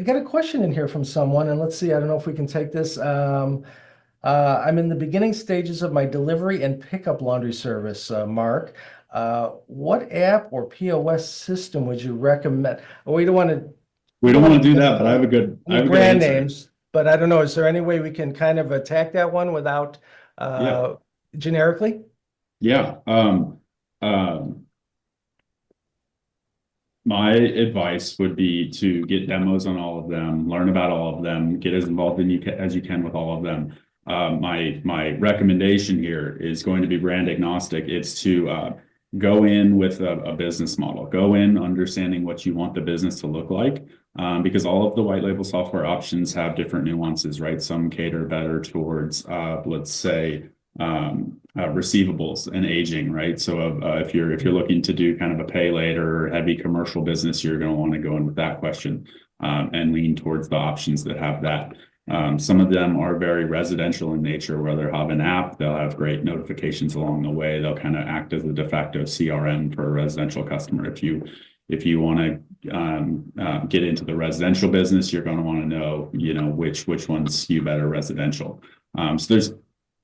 got a question in here from someone, and let's see, I don't know if we can take this. I'm in the beginning stages of my delivery and pickup laundry service, Mark. What app or POS system would you recommend? We don't want to We don't want to do that, but I have a good brand answer. names, but I don't know. Is there any way we can kind of attack that one without Yeah. generically? Yeah. My advice would be to get demos on all of them, learn about all of them, get as involved as you can with all of them. My recommendation here is going to be brand agnostic. It's to go in with a business model, go in understanding what you want the business to look like, because all of the white label software options have different nuances, right? Some cater better towards, let's say, receivables and aging, right? So if you're looking to do kind of a pay later or heavy commercial business, you're going to want to go in with that question and lean towards the options that have that. Some of them are very residential in nature, where they'll have an app, they'll have great notifications along the way. They'll kind of act as a de facto CRM for a residential customer. If you want to get into the residential business, you're going to want to know, which ones skew better residential. So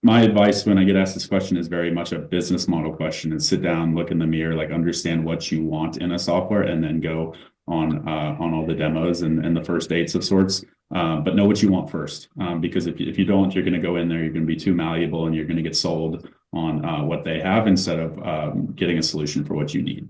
my advice when I get asked this question is very much a business model question, is sit down, look in the mirror, like understand what you want in a software, and then go on all the demos and the first dates of sorts. But know what you want first, because if you don't, you're going to go in there, you're going to be too malleable, and you're going to get sold on what they have instead of getting a solution for what you need.